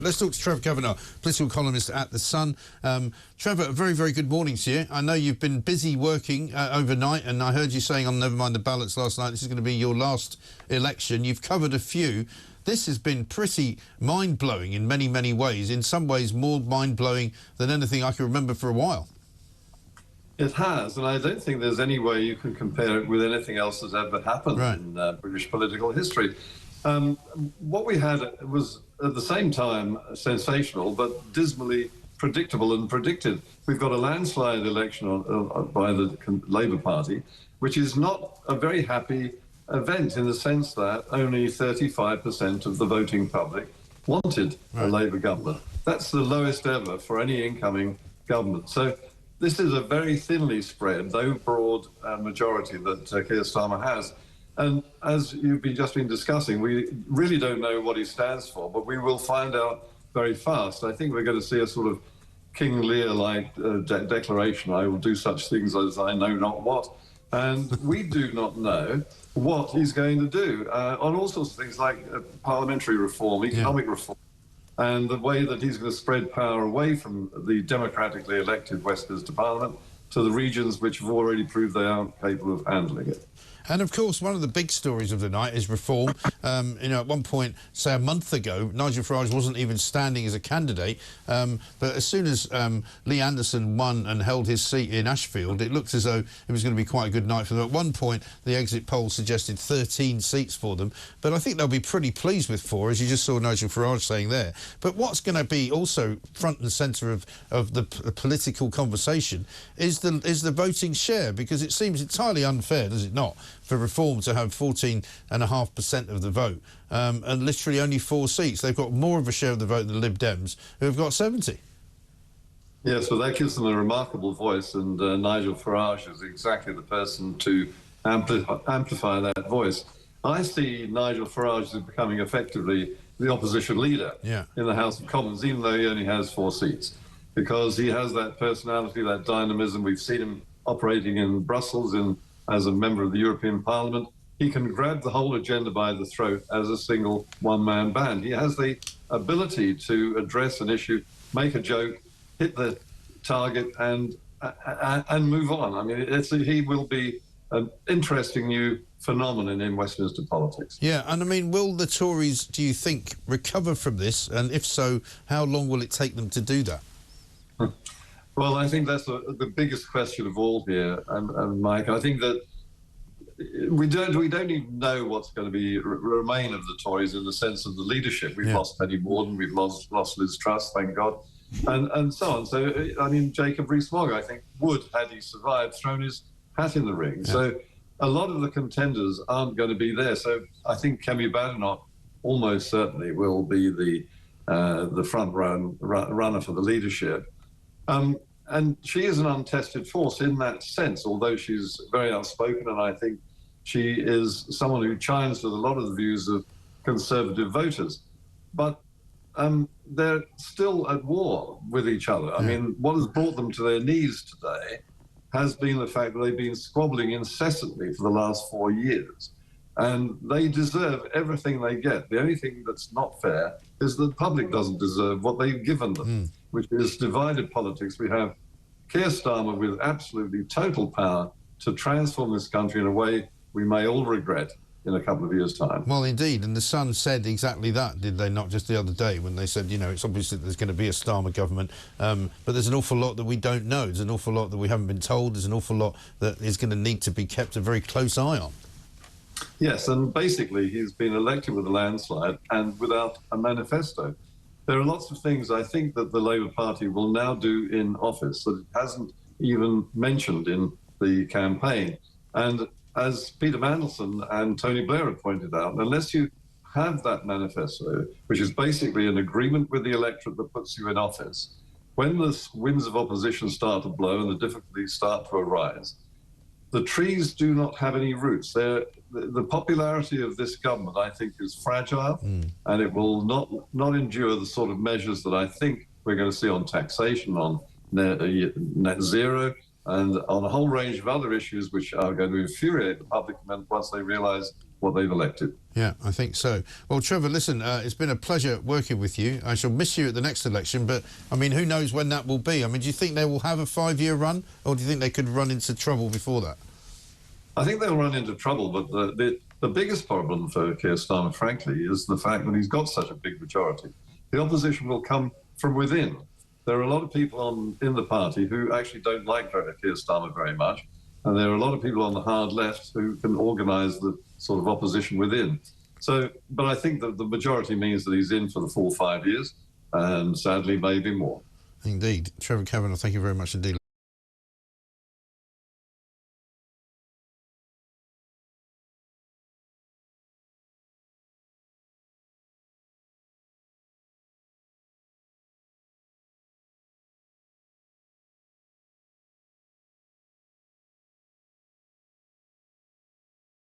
Let's talk to Trevor Kavanagh, political columnist at The Sun. Trevor, a very, very good morning to you. I know you've been busy working overnight, and I heard you saying on Never Mind the Ballots last night, this is going to be your last election. You've covered a few. This has been pretty mind-blowing in many, many ways, in some ways more mind-blowing than anything I can remember for a while. It has, and I don't think there's any way you can compare it with anything else that's ever happened in British political history. What we had was, at the same time, sensational, but dismally predictable and predicted. We've got a landslide election by the Labour Party, which is not a very happy event in the sense that only 35% of the voting public wanted a Labour government. That's the lowest ever for any incoming government. So this is a very thinly spread, though broad majority that Keir Starmer has. And as you've just been discussing, we really don't know what he stands for, but we will find out very fast. I think we're going to see a sort of King Lear-like declaration, I will do such things as I know not what. And we do not know what he's going to do on all sorts of things like parliamentary reform, economic reform, and the way that he's going to spread power away from the democratically elected Westminster Parliament to the regions which have already proved they aren't capable of handling it. And, of course, one of the big stories of the night is reform. At one point, say a month ago, Nigel Farage wasn't even standing as a candidate. But as soon as Lee Anderson won and held his seat in Ashfield, it looked as though it was going to be quite a good night for them. At one point, the exit polls suggested 13 seats for them. But I think they'll be pretty pleased with 4, as you just saw Nigel Farage saying there. But what's going to be also front and centre of the political conversation is the voting share, because it seems entirely unfair, does it not, for Reform to have 14.5% of the vote and literally only 4 seats. They've got more of a share of the vote than the Lib Dems, who have got 70. Yes, well, that gives them a remarkable voice, and Nigel Farage is exactly the person to amplify that voice. I see Nigel Farage as becoming effectively the opposition leader in the House of Commons, even though he only has 4 seats, because he has that personality, that dynamism. We've seen him operating in Brussels as a member of the European Parliament. He can grab the whole agenda by the throat as a single one-man band. He has the ability to address an issue, make a joke, hit the target, and move on. I mean, he will be an interesting new phenomenon in Westminster politics. Yeah, and I mean, will the Tories, do you think, recover from this? And if so, how long will it take them to do that? Well, I think that's the biggest question of all here, and Mike. I think that we don't even know what's going to remain of the Tories in the sense of the leadership. We've lost Penny Mordaunt, we've lost Liz Truss, thank God, and so on. So, I mean, Jacob Rees-Mogg, I think, would, had he survived, thrown his hat in the ring. So a lot of the contenders aren't going to be there. So I think Kemi Badenoch almost certainly will be the front runner for the leadership. And she is an untested force in that sense, although she's very outspoken, and I think she is someone who chimes with a lot of the views of Conservative voters. But they're still at war with each other. I mean, what has brought them to their knees today has been the fact that they've been squabbling incessantly for the last 4 years. And they deserve everything they get. The only thing that's not fair is that the public doesn't deserve what they've given them, which is divided politics. We have Keir Starmer with absolutely total power to transform this country in a way we may all regret in a couple of years' time. Well, indeed, and The Sun said exactly that, did they not, just the other day, when they said, you know, it's obvious that there's going to be a Starmer government, but there's an awful lot that we don't know. There's an awful lot that we haven't been told. There's an awful lot that is going to need to be kept a very close eye on. Yes, and basically he's been elected with a landslide and without a manifesto. There are lots of things I think that the Labour Party will now do in office that it hasn't even mentioned in the campaign. And as Peter Mandelson and Tony Blair have pointed out, unless you have that manifesto, which is basically an agreement with the electorate that puts you in office, when the winds of opposition start to blow and the difficulties start to arise, the trees do not have any roots. The popularity of this government, I think, is fragile, and it will not endure the sort of measures that I think we're going to see on taxation, on net zero, and on a whole range of other issues which are going to infuriate the public once they realise what they've elected. Yeah, I think so. Well, Trevor, listen, it's been a pleasure working with you. I shall miss you at the next election, but, I mean, who knows when that will be? I mean, do you think they will have a 5-year run, or do you think they could run into trouble before that? I think they'll run into trouble, but the biggest problem for Keir Starmer, frankly, is the fact that he's got such a big majority. The opposition will come from within. There are a lot of people in the party who actually don't like Keir Starmer very much, and there are a lot of people on the hard left who can organise the sort of opposition within. So, but I think that the majority means that he's in for the full 5 years, and sadly, maybe more. Indeed. Trevor Kavanagh, thank you very much indeed.